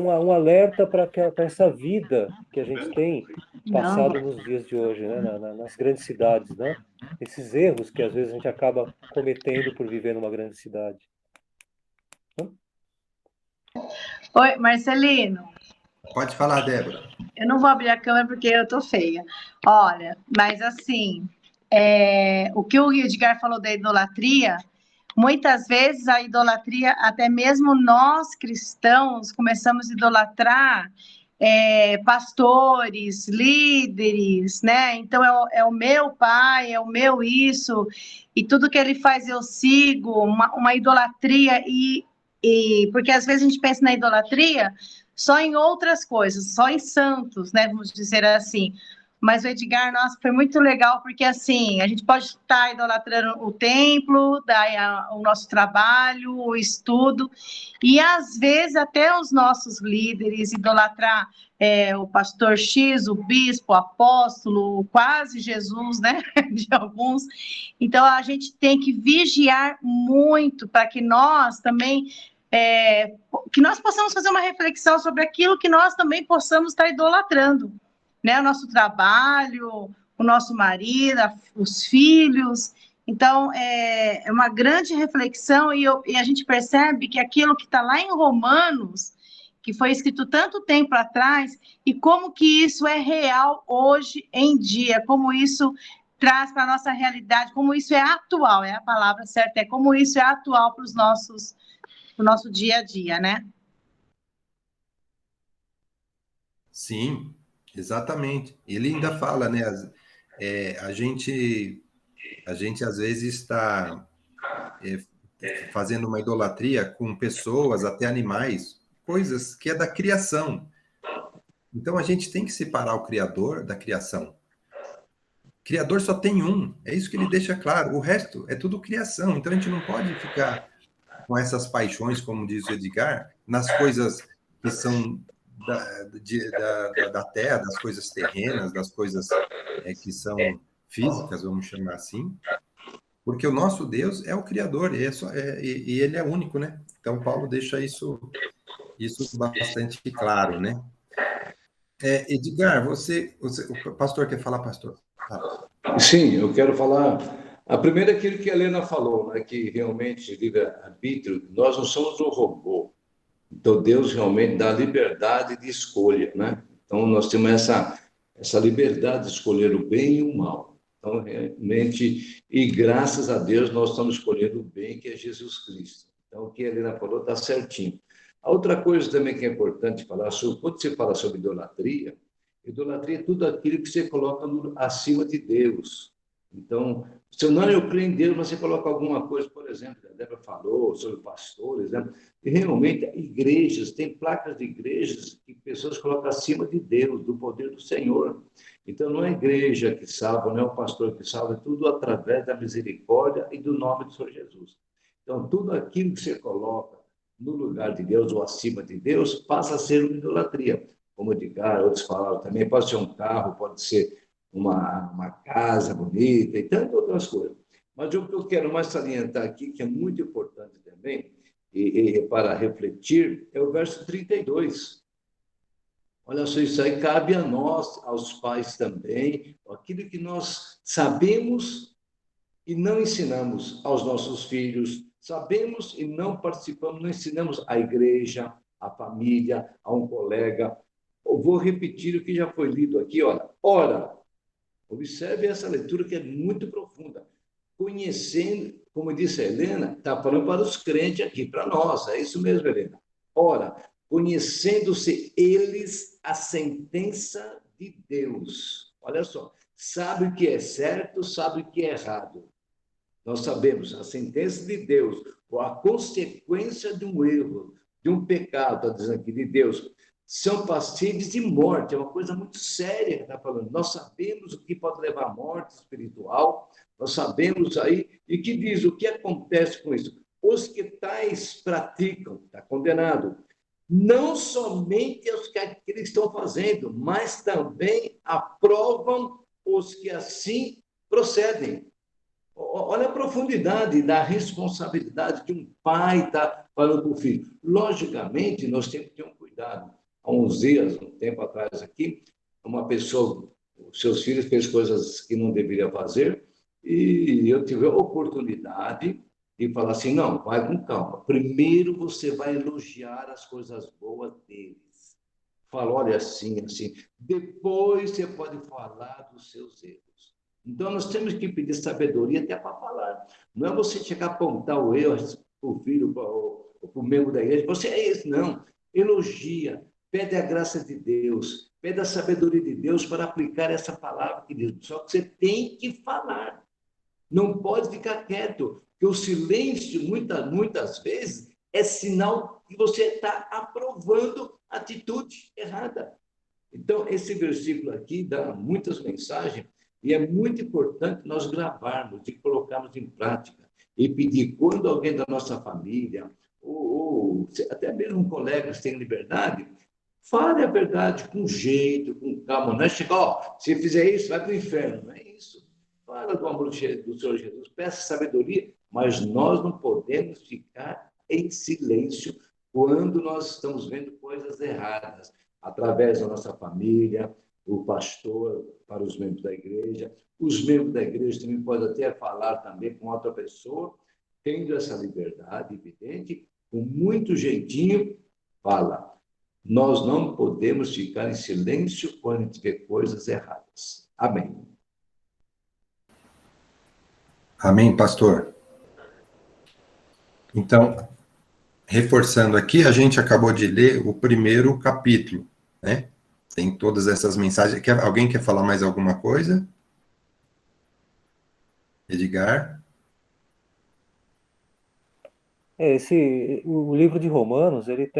um alerta para essa vida que a gente tem passado nos dias de hoje, né? Nas grandes cidades, né? Esses erros que às vezes a gente acaba cometendo por viver numa grande cidade. Oi, Marcelino. Pode falar, Débora. Eu não vou abrir a câmera porque eu tô feia. Olha, mas assim, o que o Edgar falou da idolatria, muitas vezes a idolatria, até mesmo nós cristãos, começamos a idolatrar pastores, líderes, né? Então é o meu pai, é o meu isso, e tudo que ele faz eu sigo, uma idolatria, porque às vezes a gente pensa na idolatria só em outras coisas, só em santos, né? Vamos dizer assim. Mas o Edgar, nossa, foi muito legal, porque assim, a gente pode estar idolatrando o templo, o nosso trabalho, o estudo, e às vezes até os nossos líderes idolatrar o pastor X, o bispo, o apóstolo, quase Jesus, né, de alguns. Então, a gente tem que vigiar muito para que nós também, que nós possamos fazer uma reflexão sobre aquilo que nós também possamos estar idolatrando, né, o nosso trabalho, o nosso marido, os filhos. Então, é uma grande reflexão e a gente percebe que aquilo que está lá em Romanos, que foi escrito tanto tempo atrás, e como que isso é real hoje em dia, como isso traz para a nossa realidade, como isso é atual, é a palavra certa, é como isso é atual para o nosso dia a dia, né? Sim, exatamente. Ele ainda fala, né? A gente às vezes está é, fazendo uma idolatria com pessoas, até animais, coisas que é da criação. Então a gente tem que separar o Criador da criação. O Criador só tem um, é isso que ele deixa claro. O resto é tudo criação. Então a gente não pode ficar com essas paixões, como diz o Edgar, nas coisas que são da terra, das coisas terrenas, das coisas que são físicas, vamos chamar assim, porque o nosso Deus é o Criador e ele é único, né? Então Paulo deixa isso bastante claro, né? Edgar, o pastor quer falar, pastor? Sim, eu quero falar. A primeira é aquilo que a Helena falou, né, que realmente livre-arbítrio, nós não somos um robô. Então, Deus realmente dá liberdade de escolha, né? Então, nós temos essa liberdade de escolher o bem e o mal. Então, realmente, e graças a Deus, nós estamos escolhendo o bem, que é Jesus Cristo. Então, o que a Helena falou está certinho. A outra coisa também que é importante falar sobre, quando você fala sobre idolatria é tudo aquilo que você coloca acima de Deus. Então, se eu não eu creio em Deus, mas você coloca alguma coisa, por exemplo, a Débora falou sobre pastores, né? E realmente, igrejas, tem placas de igrejas que pessoas colocam acima de Deus, do poder do Senhor. Então, não é a igreja que salva, não é o pastor que salva, é tudo através da misericórdia e do nome do Senhor Jesus. Então, tudo aquilo que você coloca no lugar de Deus ou acima de Deus passa a ser uma idolatria. Como o Edgar, outros falaram também, pode ser um carro, pode ser uma casa bonita e tantas outras coisas. Mas o que eu quero mais salientar aqui, que é muito importante também, e para refletir, é o verso 32. Olha só, isso aí cabe a nós, aos pais também, aquilo que nós sabemos e não ensinamos aos nossos filhos, sabemos e não participamos, não ensinamos à igreja, à família, a um colega. Eu vou repetir o que já foi lido aqui, olha. Ora, observe essa leitura que é muito profunda. Conhecendo, como disse a Helena, está falando para os crentes aqui, para nós, é isso mesmo, Helena. Ora, conhecendo-se eles a sentença de Deus. Olha só, sabe o que é certo, sabe o que é errado. Nós sabemos a sentença de Deus, ou a consequência de um erro, de um pecado, está dizendo aqui, de Deus, são passíveis de morte. É uma coisa muito séria que está falando. Nós sabemos o que pode levar à morte espiritual, nós sabemos aí, e que diz o que acontece com isso. Os que tais praticam, está condenado. Não somente os que aqueles estão fazendo, mas também aprovam os que assim procedem. Olha a profundidade da responsabilidade que um pai está falando para o filho. Logicamente, nós temos que ter um cuidado. Há uns dias, um tempo atrás aqui, uma pessoa, seus filhos fez coisas que não deveria fazer, e eu tive a oportunidade de falar assim, não, vai com calma. Primeiro você vai elogiar as coisas boas deles. Fala, olha, assim, assim. Depois você pode falar dos seus erros. Então, nós temos que pedir sabedoria até para falar. Não é você chegar a apontar o erro para o filho, para o membro da igreja. Você é esse, não. Elogia. pede a graça de Deus, pede a sabedoria de Deus para aplicar essa palavra que diz. Só que você tem que falar. Não pode ficar quieto, porque o silêncio, muitas vezes, é sinal que você está aprovando a atitude errada. Então, esse versículo aqui dá muitas mensagens e é muito importante nós gravarmos e colocarmos em prática e pedir quando alguém da nossa família ou até mesmo um colega que tem liberdade, fale a verdade com jeito, com calma. Não é chegar, ó, se fizer isso, vai para o inferno. Não é isso. Fala do amor do Senhor Jesus, peça sabedoria, mas nós não podemos ficar em silêncio quando nós estamos vendo coisas erradas, através da nossa família, o pastor para os membros da igreja. Os membros da igreja também podem até falar também com outra pessoa, tendo essa liberdade, evidente, com muito jeitinho, fala. Nós não podemos ficar em silêncio quando a gente vê coisas erradas. Amém. Amém, pastor. Então, reforçando aqui, a gente acabou de ler o primeiro capítulo, né? Tem todas essas mensagens. Alguém quer falar mais alguma coisa? Edgar? O livro de Romanos, ele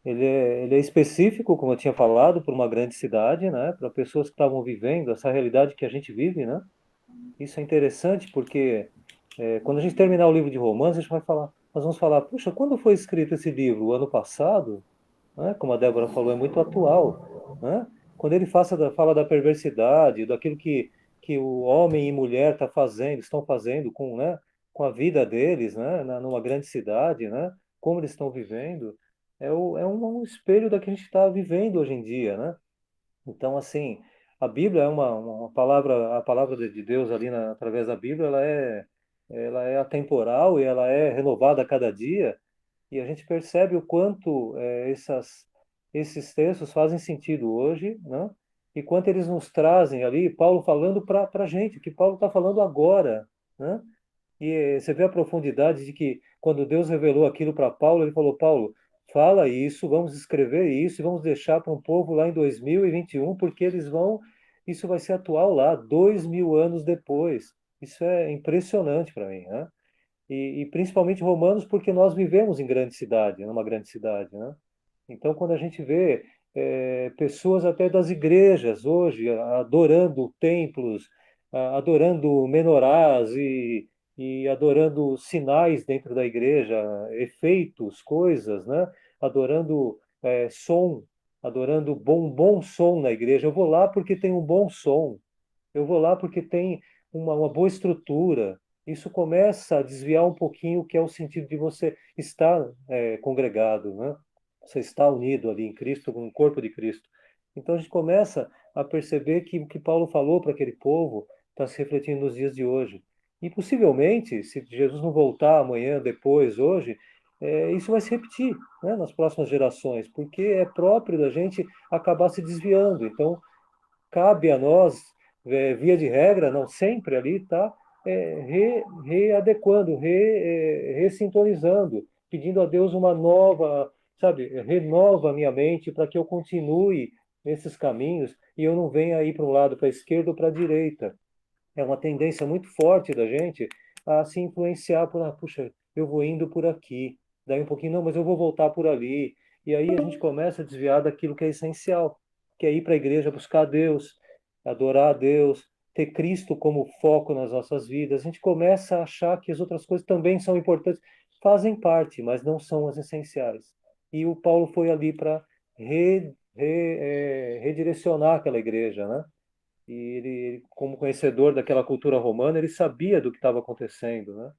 é específico, como eu tinha falado, para uma grande cidade, né? Para pessoas que estavam vivendo essa realidade que a gente vive, né? Isso é interessante porque quando a gente terminar o livro de Romanos, a gente vai falar, nós vamos falar, puxa, quando foi escrito esse livro? O ano passado? Né? Como a Débora falou, é muito atual, né? Quando ele fala da perversidade, daquilo que o homem e mulher estão fazendo com, né, com a vida deles, né, numa grande cidade, né, como eles estão vivendo, é um espelho da que a gente está vivendo hoje em dia, né? Então, assim, a Bíblia é uma palavra, a palavra de Deus ali através da Bíblia, ela é atemporal e ela é renovada a cada dia. E a gente percebe o quanto esses textos fazem sentido hoje, né? E quanto eles nos trazem ali, Paulo falando para a gente, o que Paulo está falando agora, né? E você vê a profundidade de que quando Deus revelou aquilo para Paulo, ele falou, Paulo, fala isso, vamos escrever isso e vamos deixar para um povo lá em 2021, porque isso vai ser atual lá, 2000 anos depois. Isso é impressionante para mim, né? E principalmente Romanos, porque nós vivemos em grande cidade, numa grande cidade, né? Então, quando a gente vê pessoas até das igrejas hoje adorando templos, adorando menorás e adorando sinais dentro da igreja, efeitos, coisas, né? Adorando som, adorando bom som na igreja. Eu vou lá porque tem um bom som. Eu vou lá porque tem uma boa estrutura. Isso começa a desviar um pouquinho o que é o sentido de você estar congregado, né? Você está unido ali em Cristo, com o corpo de Cristo. Então a gente começa a perceber que o que Paulo falou para aquele povo está se refletindo nos dias de hoje. E possivelmente, se Jesus não voltar amanhã, depois, hoje, isso vai se repetir, né, nas próximas gerações, porque é próprio da gente acabar se desviando. Então, cabe a nós, via de regra, não sempre ali, tá? Readequando, ressintonizando, pedindo a Deus uma nova, sabe, renova a minha mente para que eu continue nesses caminhos e eu não venha aí para um lado, para a esquerda ou para a direita. É uma tendência muito forte da gente a se influenciar por, puxa, eu vou indo por aqui, daí um pouquinho, não, mas eu vou voltar por ali. E aí a gente começa a desviar daquilo que é essencial, que é ir para a igreja buscar a Deus, adorar a Deus, ter Cristo como foco nas nossas vidas. A gente começa a achar que as outras coisas também são importantes, fazem parte, mas não são as essenciais. E o Paulo foi ali para redirecionar aquela igreja, né? E ele, como conhecedor daquela cultura romana, ele sabia do que estava acontecendo, né?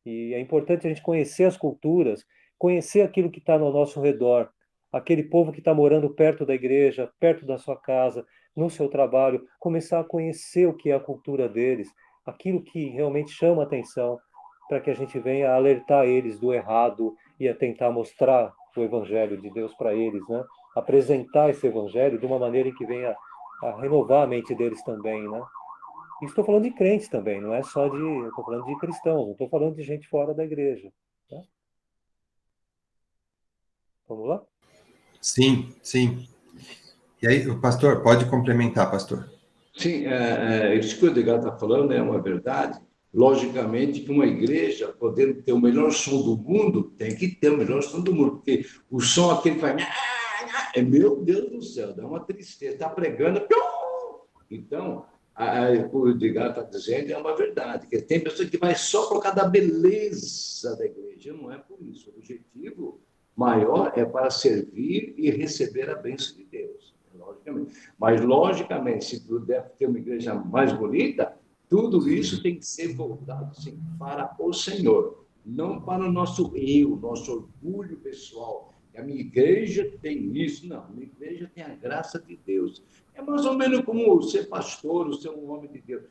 E é importante a gente conhecer as culturas, conhecer aquilo que está no nosso redor, aquele povo que está morando perto da igreja, perto da sua casa, no seu trabalho, começar a conhecer o que é a cultura deles, aquilo que realmente chama atenção, para que a gente venha alertar eles do errado e a tentar mostrar o evangelho de Deus para eles, né? Apresentar esse evangelho de uma maneira em que venha a renovar a mente deles também, né? E estou falando de crentes também, não é só eu estou falando de cristãos, não estou falando de gente fora da igreja. Tá? Vamos lá? Sim, sim. E aí, o pastor, pode complementar, pastor. Sim, isso que o Edgar está falando é uma verdade. Logicamente que uma igreja, podendo ter o melhor som do mundo, tem que ter o melhor som do mundo, porque o som aquele que faz... Meu Deus do céu, dá uma tristeza. Está pregando... Então, o que o Edgar está dizendo é uma verdade, que tem pessoas que vai só por causa da beleza da igreja. Não é por isso. O objetivo maior é para servir e receber a bênção de Deus, logicamente. Mas, logicamente, se puder ter uma igreja mais bonita, tudo isso tem que ser voltado, sim, para o Senhor, não para o nosso eu, nosso orgulho pessoal. A minha igreja tem isso. Não, a minha igreja tem a graça de Deus. É mais ou menos como ser pastor, ser um homem de Deus.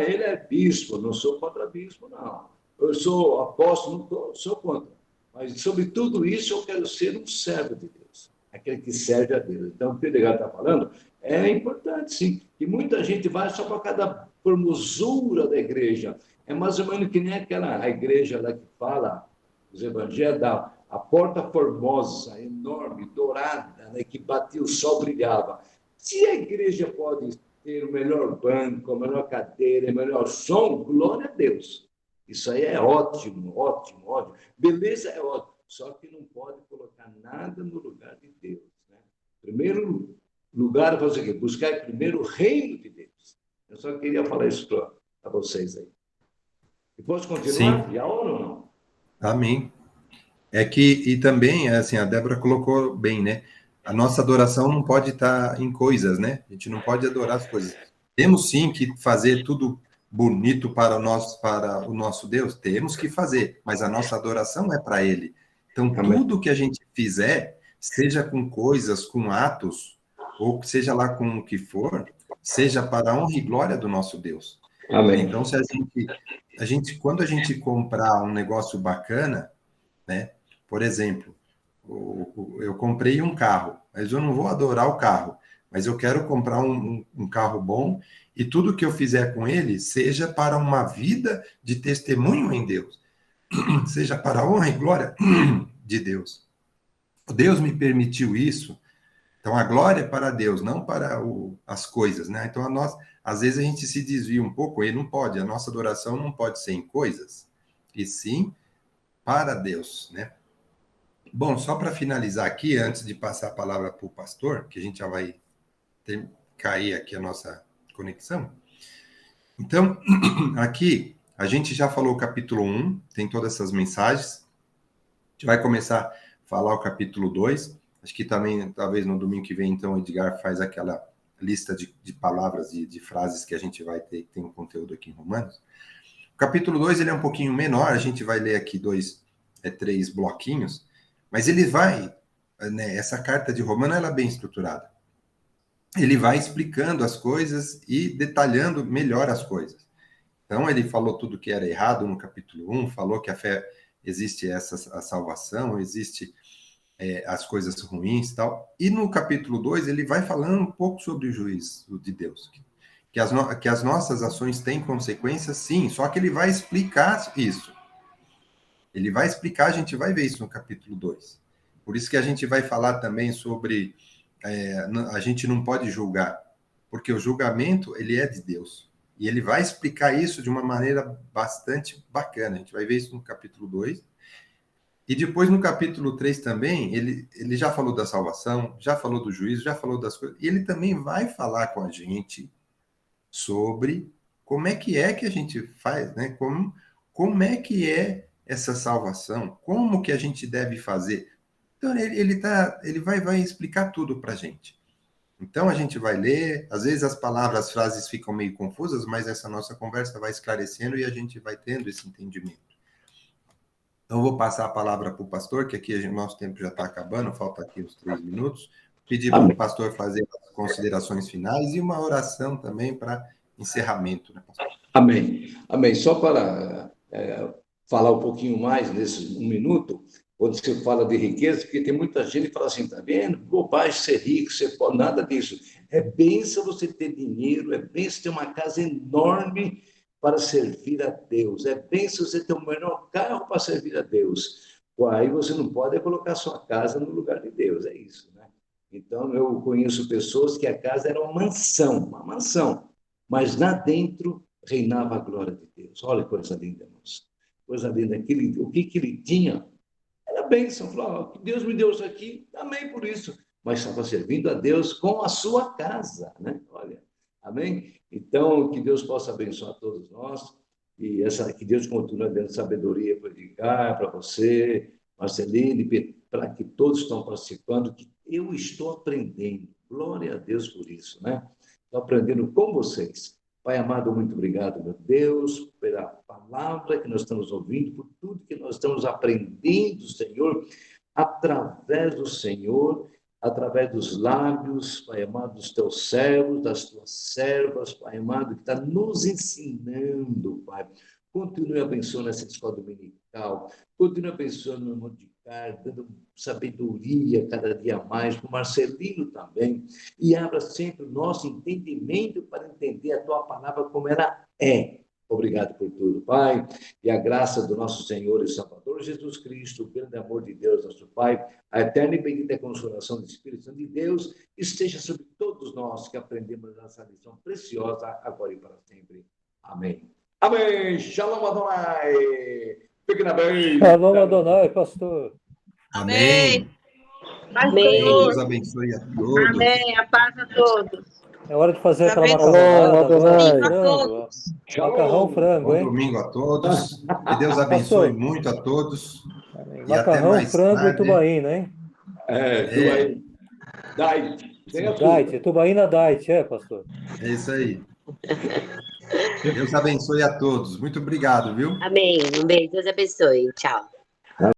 Ele é bispo, não sou contra bispo, não. Eu sou apóstolo, não sou contra. Mas, sobre tudo isso, eu quero ser um servo de Deus, aquele que serve a Deus. Então, o que o Edgar está falando é importante, sim. E muita gente vai só para cada formosura da igreja. É mais ou menos que nem aquela igreja lá que fala, os evangelhos, a porta formosa, enorme, dourada, né, que batia o sol, brilhava. Se a igreja pode ter o melhor banco, a melhor cadeira, o melhor som, glória a Deus. Isso aí é ótimo, ótimo, ótimo. Beleza é ótimo, só que não pode colocar nada no lugar de Deus. Né? Primeiro lugar, fazer o quê? Buscar primeiro o reino de Deus. Eu só queria falar isso para vocês aí. E posso continuar? Sim, E a hora ou não? amém. É que, e também, assim, a Débora colocou bem, né? A nossa adoração não pode estar em coisas, né? A gente não pode adorar as coisas. Temos sim que fazer tudo bonito para o nosso Deus, temos que fazer, mas a nossa adoração é para Ele. Então, Amém. tudo que a gente fizer, seja com coisas, com atos, ou seja lá com o que for, seja para a honra e glória do nosso Deus. Amém. Então, se quando a gente comprar um negócio bacana, né? Por exemplo, eu comprei um carro, mas eu não vou adorar o carro, mas eu quero comprar um carro bom e tudo que eu fizer com ele seja para uma vida de testemunho em Deus, seja para a honra e glória de Deus. Deus me permitiu isso, então a glória é para Deus, não para as coisas, né? Então às vezes a gente se desvia um pouco, e não pode, a nossa adoração não pode ser em coisas, e sim para Deus, né? Bom, só para finalizar aqui, antes de passar a palavra para o pastor, que a gente já vai cair aqui a nossa conexão. Então, aqui, a gente já falou o capítulo 1, tem todas essas mensagens. A gente vai começar a falar o capítulo 2. Acho que também, talvez no domingo que vem, então, o Edgar faz aquela lista de palavras e de frases que a gente vai ter, que tem um conteúdo aqui em Romanos. O capítulo 2, ele é um pouquinho menor, a gente vai ler aqui 3 bloquinhos, mas ele vai, né, essa carta de Romano, ela é bem estruturada. Ele vai explicando as coisas e detalhando melhor as coisas. Então, ele falou tudo que era errado no capítulo 1, falou que a fé existe a salvação, existe as coisas ruins e tal. E no capítulo 2, ele vai falando um pouco sobre o juízo de Deus. Que as nossas ações têm consequências, sim, só que ele vai explicar isso. Ele vai explicar, a gente vai ver isso no capítulo 2. Por isso que a gente vai falar também sobre a gente não pode julgar, porque o julgamento, ele é de Deus. E ele vai explicar isso de uma maneira bastante bacana. A gente vai ver isso no capítulo 2. E depois no capítulo 3 também, ele já falou da salvação, já falou do juízo, já falou das coisas. E ele também vai falar com a gente sobre como é que a gente faz, né? Como é que é essa salvação, como que a gente deve fazer. Então, ele vai explicar tudo para a gente. Então, a gente vai ler, às vezes as palavras, as frases ficam meio confusas, mas essa nossa conversa vai esclarecendo e a gente vai tendo esse entendimento. Então, eu vou passar a palavra para o pastor, que aqui o nosso tempo já está acabando, falta aqui uns 3 minutos. Pedir para o pastor fazer as considerações finais e uma oração também para encerramento, né, pastor? Amém. Amém. Só para falar um pouquinho mais nesse 1 minuto, quando você fala de riqueza, porque tem muita gente que fala assim, tá vendo? Bobagem ser rico, ser pobre, nada disso. É bênção você ter dinheiro, é bênção ter uma casa enorme para servir a Deus, é bênção você ter o melhor carro para servir a Deus. Aí você não pode colocar sua casa no lugar de Deus, é isso, né? Então, eu conheço pessoas que a casa era uma mansão, mas lá dentro reinava a glória de Deus. Olha que coisa linda, irmãos. Coisa linda. O que ele tinha era bênção. Falou, Deus me deu isso aqui, amém por isso. Mas estava servindo a Deus com a sua casa, né? Olha, amém? Então, que Deus possa abençoar todos nós e que Deus continue dando sabedoria para Edgar, para você, Marceline, para que todos estão participando, que eu estou aprendendo. Glória a Deus por isso, né? Estou aprendendo com vocês. Pai amado, muito obrigado, meu Deus, pela palavra que nós estamos ouvindo, por tudo que nós estamos aprendendo, Senhor, através do Senhor, através dos lábios, Pai amado, dos teus servos, das tuas servas, Pai amado, que está nos ensinando, Pai. Continue abençoando essa escola dominical, continue abençoando o irmão de cá, dando sabedoria cada dia mais, para o Marcelino também, e abra sempre o nosso entendimento para entender a tua palavra como ela é. Obrigado por tudo, Pai, e a graça do nosso Senhor e Salvador Jesus Cristo, o grande amor de Deus, nosso Pai, a eterna e bendita consolação do Espírito Santo de Deus, esteja sobre todos nós que aprendemos essa lição preciosa, agora e para sempre. Amém. Amém. Shalom Adonai. Fique na bem. Shalom Adonai, pastor. Amém. Amém. Deus abençoe a todos. Amém. A paz a todos. É hora de fazer aquela Amém. macarronada, Adonai. frango. Macarrão frango, Bom hein? domingo a todos. Que Deus abençoe muito a todos. Amém. E até Macarrão, mais frango e tarde. tubaína, hein? Tubaína. Diet, tubaína diet, pastor? É isso aí. Deus abençoe a todos. Muito obrigado, viu? Amém. Um beijo. Deus abençoe. Tchau.